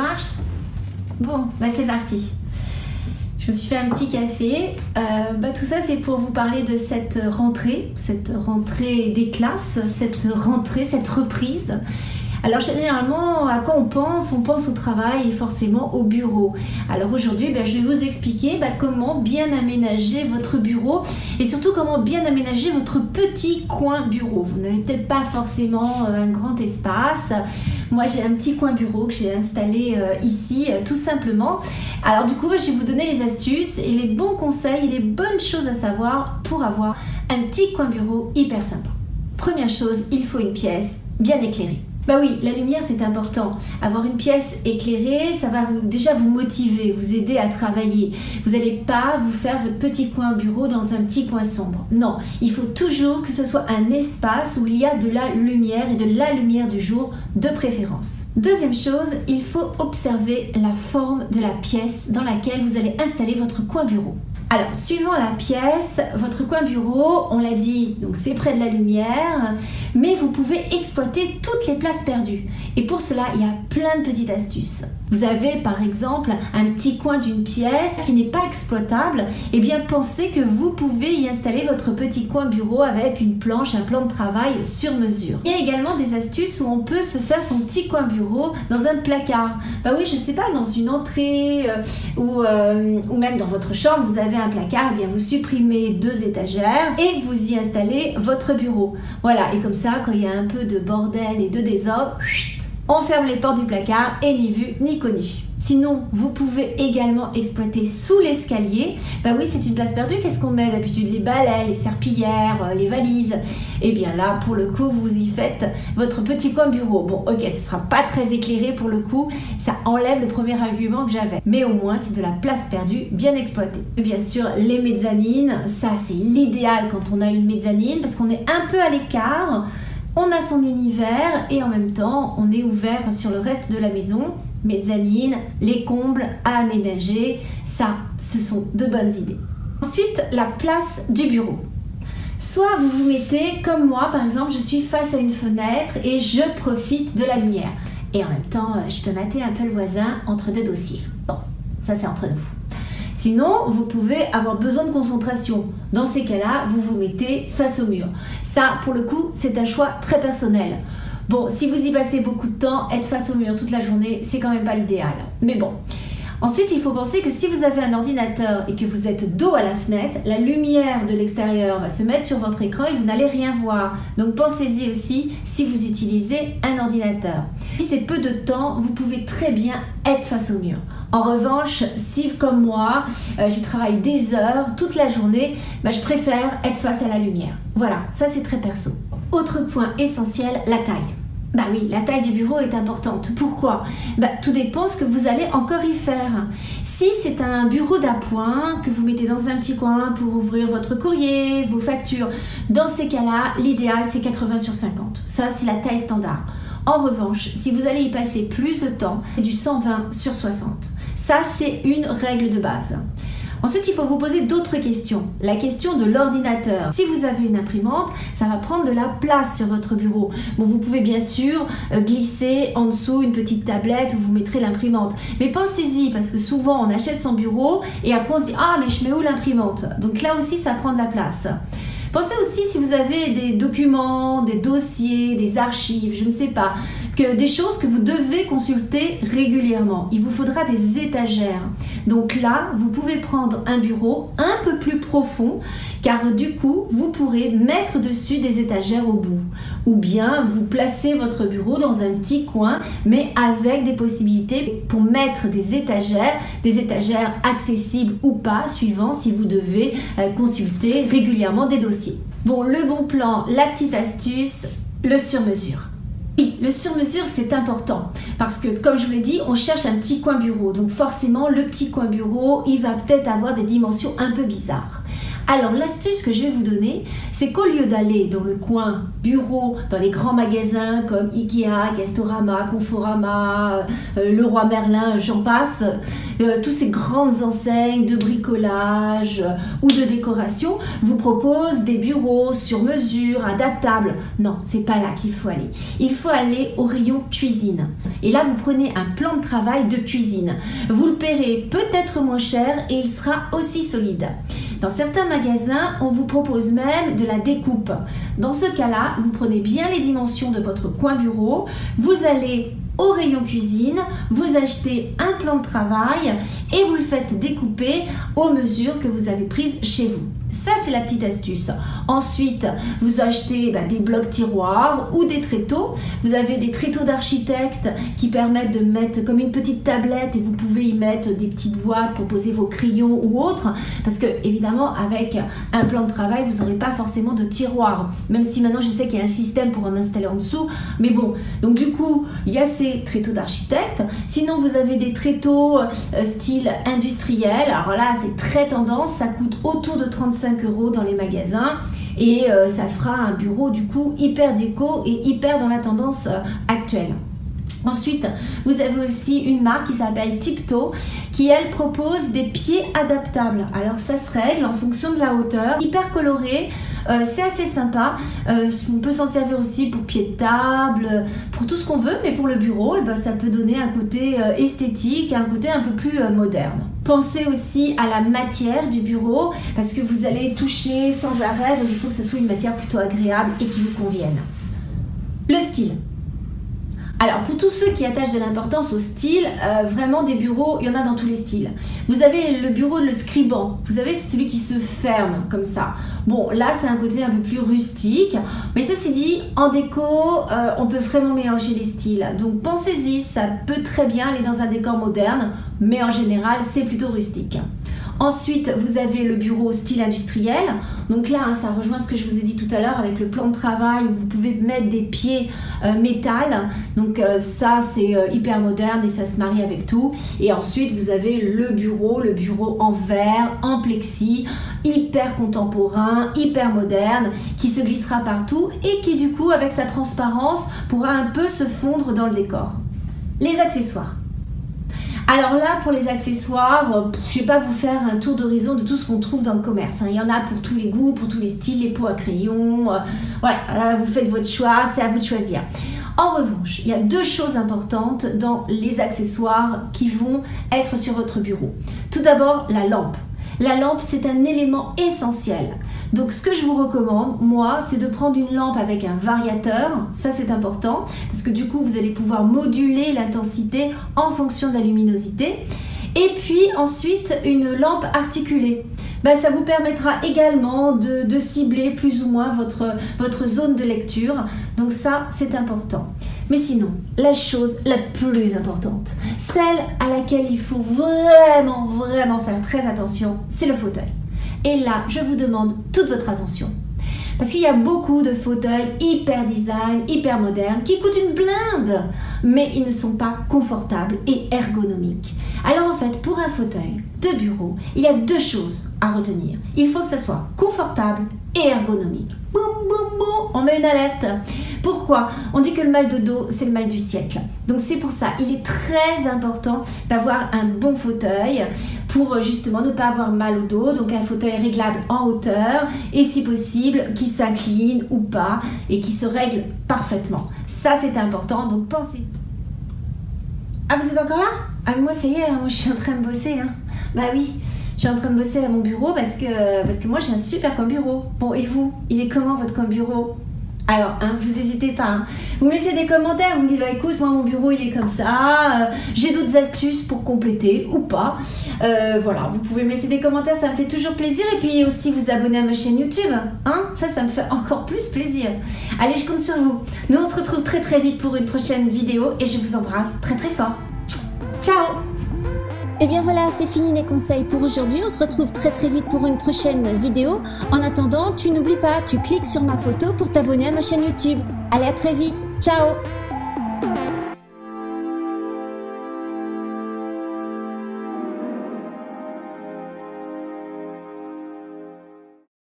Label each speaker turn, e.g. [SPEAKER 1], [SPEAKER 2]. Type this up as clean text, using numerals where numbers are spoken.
[SPEAKER 1] marche? Bon, bah c'est parti. Je me suis fait un petit café. Tout ça, c'est pour vous parler de cette rentrée des classes, cette reprise. Alors généralement, à quoi on pense? On pense au travail et forcément au bureau. Alors aujourd'hui, je vais vous expliquer comment bien aménager votre bureau et surtout comment bien aménager votre petit coin bureau. Vous n'avez peut-être pas forcément un grand espace. Moi, j'ai un petit coin bureau que j'ai installé ici, tout simplement. Alors du coup, je vais vous donner les astuces et les bons conseils et les bonnes choses à savoir pour avoir un petit coin bureau hyper sympa. Première chose, il faut une pièce bien éclairée. Oui, la lumière c'est important. Avoir une pièce éclairée, ça va déjà vous motiver, vous aider à travailler. Vous n'allez pas vous faire votre petit coin bureau dans un petit coin sombre. Non, il faut toujours que ce soit un espace où il y a de la lumière et de la lumière du jour de préférence. Deuxième chose, il faut observer la forme de la pièce dans laquelle vous allez installer votre coin bureau. Alors, suivant la pièce, votre coin bureau, on l'a dit, donc c'est près de la lumière, mais vous pouvez exploiter toutes les places perdues. Et pour cela, il y a plein de petites astuces. Vous avez par exemple un petit coin d'une pièce qui n'est pas exploitable, et bien pensez que vous pouvez y installer votre petit coin bureau avec une planche, un plan de travail sur mesure. Il y a également des astuces où on peut se faire son petit coin bureau dans un placard. Oui, je sais pas, dans une entrée ou même dans votre chambre, vous avez un placard, et bien vous supprimez 2 étagères et vous y installez votre bureau. Voilà, et comme ça, quand il y a un peu de bordel et de désordre, on ferme les portes du placard et ni vu ni connu. Sinon, vous pouvez également exploiter sous l'escalier. Oui, c'est une place perdue. Qu'est-ce qu'on met d'habitude? Les balais, les serpillères, les valises. Et bien là, pour le coup, vous y faites votre petit coin bureau. Bon, ok, ce ne sera pas très éclairé pour le coup. Ça enlève le premier argument que j'avais. Mais au moins, c'est de la place perdue bien exploitée. Et bien sûr, les mezzanines, ça c'est l'idéal quand on a une mezzanine parce qu'on est un peu à l'écart. On a son univers et en même temps, on est ouvert sur le reste de la maison. Mezzanine, les combles à aménager, ça, ce sont de bonnes idées. Ensuite, la place du bureau. Soit vous vous mettez, comme moi par exemple, je suis face à une fenêtre et je profite de la lumière. Et en même temps, je peux mater un peu le voisin entre 2 dossiers. Bon, ça c'est entre nous. Sinon, vous pouvez avoir besoin de concentration. Dans ces cas-là, vous vous mettez face au mur. Ça, pour le coup, c'est un choix très personnel. Bon, si vous y passez beaucoup de temps, être face au mur toute la journée, c'est quand même pas l'idéal. Mais bon. Ensuite, il faut penser que si vous avez un ordinateur et que vous êtes dos à la fenêtre, la lumière de l'extérieur va se mettre sur votre écran et vous n'allez rien voir. Donc pensez-y aussi si vous utilisez un ordinateur. Si c'est peu de temps, vous pouvez très bien être face au mur. En revanche, si comme moi, j'y travaille des heures, toute la journée, je préfère être face à la lumière. Voilà, ça c'est très perso. Autre point essentiel, la taille. Oui, la taille du bureau est importante. Pourquoi? Tout dépend ce que vous allez encore y faire. Si c'est un bureau d'appoint que vous mettez dans un petit coin pour ouvrir votre courrier, vos factures, dans ces cas-là, l'idéal c'est 80/50. Ça, c'est la taille standard. En revanche, si vous allez y passer plus de temps, c'est du 120/60. Ça, c'est une règle de base. Ensuite, il faut vous poser d'autres questions. La question de l'ordinateur. Si vous avez une imprimante, ça va prendre de la place sur votre bureau. Bon, vous pouvez bien sûr glisser en dessous une petite tablette où vous mettrez l'imprimante. Mais pensez-y, parce que souvent, on achète son bureau et après on se dit « Ah, mais je mets où l'imprimante ?» Donc là aussi, ça prend de la place. Pensez aussi si vous avez des documents, des dossiers, des archives, je ne sais pas, des choses que vous devez consulter régulièrement. Il vous faudra des étagères. Donc là, vous pouvez prendre un bureau un peu plus profond car du coup, vous pourrez mettre dessus des étagères au bout. Ou bien vous placez votre bureau dans un petit coin mais avec des possibilités pour mettre des étagères accessibles ou pas, suivant si vous devez consulter régulièrement des dossiers. Bon, le bon plan, la petite astuce, le sur-mesure. Oui, le sur-mesure c'est important parce que comme je vous l'ai dit, on cherche un petit coin bureau. Donc forcément, le petit coin bureau, il va peut-être avoir des dimensions un peu bizarres. Alors l'astuce que je vais vous donner, c'est qu'au lieu d'aller dans le coin bureau, dans les grands magasins comme Ikea, Castorama, Conforama, Leroy Merlin, j'en passe, tous ces grandes enseignes de bricolage ou de décoration vous proposent des bureaux sur mesure, adaptables. Non, c'est pas là qu'il faut aller. Il faut aller au rayon cuisine. Et là, vous prenez un plan de travail de cuisine. Vous le paierez peut-être moins cher et il sera aussi solide. Dans certains magasins, on vous propose même de la découpe. Dans ce cas-là, vous prenez bien les dimensions de votre coin bureau, vous allez au rayon cuisine, vous achetez un plan de travail et vous le faites découper aux mesures que vous avez prises chez vous. Ça, c'est la petite astuce. Ensuite, vous achetez des blocs tiroirs ou des tréteaux. Vous avez des tréteaux d'architecte qui permettent de mettre comme une petite tablette et vous pouvez y mettre des petites boîtes pour poser vos crayons ou autres. Parce que, évidemment, avec un plan de travail, vous n'aurez pas forcément de tiroir. Même si maintenant, je sais qu'il y a un système pour en installer en dessous. Mais bon, donc du coup, il y a ces tréteaux d'architecte. Sinon, vous avez des tréteaux style industriel. Alors là, c'est très tendance. Ça coûte autour de 35 € dans les magasins et ça fera un bureau du coup hyper déco et hyper dans la tendance actuelle. Ensuite, vous avez aussi une marque qui s'appelle Tiptoe qui elle propose des pieds adaptables. Alors ça se règle en fonction de la hauteur, hyper coloré, c'est assez sympa. On peut s'en servir aussi pour pied de table, pour tout ce qu'on veut, mais pour le bureau, ça peut donner un côté esthétique, un côté un peu plus moderne. Pensez aussi à la matière du bureau parce que vous allez toucher sans arrêt, donc il faut que ce soit une matière plutôt agréable et qui vous convienne. Le style. Alors pour tous ceux qui attachent de l'importance au style, vraiment des bureaux, il y en a dans tous les styles. Vous avez le bureau de le scriban, vous savez c'est celui qui se ferme comme ça. Bon là c'est un côté un peu plus rustique, mais ceci dit en déco on peut vraiment mélanger les styles. Donc pensez-y, ça peut très bien aller dans un décor moderne, mais en général c'est plutôt rustique. Ensuite, vous avez le bureau style industriel. Donc là, ça rejoint ce que je vous ai dit tout à l'heure avec le plan de travail où vous pouvez mettre des pieds métal. Donc ça, c'est hyper moderne et ça se marie avec tout. Et ensuite, vous avez le bureau en verre, en plexi, hyper contemporain, hyper moderne, qui se glissera partout et qui du coup, avec sa transparence, pourra un peu se fondre dans le décor. Les accessoires. Alors là, pour les accessoires, je ne vais pas vous faire un tour d'horizon de tout ce qu'on trouve dans le commerce. Il y en a pour tous les goûts, pour tous les styles, les pots à crayon. Voilà, là, vous faites votre choix, c'est à vous de choisir. En revanche, il y a deux choses importantes dans les accessoires qui vont être sur votre bureau. Tout d'abord, la lampe. La lampe, c'est un élément essentiel. Donc, ce que je vous recommande, moi, c'est de prendre une lampe avec un variateur. Ça, c'est important parce que du coup, vous allez pouvoir moduler l'intensité en fonction de la luminosité. Et puis, ensuite, une lampe articulée. Ça vous permettra également de cibler plus ou moins votre zone de lecture. Donc ça, c'est important. Mais sinon, la chose la plus importante, celle à laquelle il faut vraiment faire très attention, c'est le fauteuil. Et là, je vous demande toute votre attention. Parce qu'il y a beaucoup de fauteuils hyper design, hyper modernes, qui coûtent une blinde, mais ils ne sont pas confortables et ergonomiques. Alors en fait, pour un fauteuil de bureau, il y a deux choses à retenir. Il faut que ça soit confortable et ergonomique. Boum, boum, boum, on met une alerte. Pourquoi? On dit que le mal de dos, c'est le mal du siècle. Donc c'est pour ça, il est très important d'avoir un bon fauteuil pour justement ne pas avoir mal au dos. Donc un fauteuil réglable en hauteur et si possible, qui s'incline ou pas et qui se règle parfaitement. Ça, c'est important, donc pensez. Ah, vous êtes encore là? Ah, moi, ça y est, moi je suis en train de bosser. Bah oui. Je suis en train de bosser à mon bureau parce que moi j'ai un super coin bureau. Bon, et vous, il est comment votre coin bureau? Alors, vous n'hésitez pas. Vous me laissez des commentaires, vous me dites, écoute, moi mon bureau il est comme ça, j'ai d'autres astuces pour compléter ou pas. Voilà, vous pouvez me laisser des commentaires, ça me fait toujours plaisir. Et puis aussi vous abonner à ma chaîne YouTube, ça me fait encore plus plaisir. Allez, je compte sur vous. Nous on se retrouve très vite pour une prochaine vidéo et je vous embrasse très fort. Ciao! Et bien voilà, c'est fini les conseils pour aujourd'hui. On se retrouve très vite pour une prochaine vidéo. En attendant, tu n'oublies pas, tu cliques sur ma photo pour t'abonner à ma chaîne YouTube. Allez, à très vite. Ciao!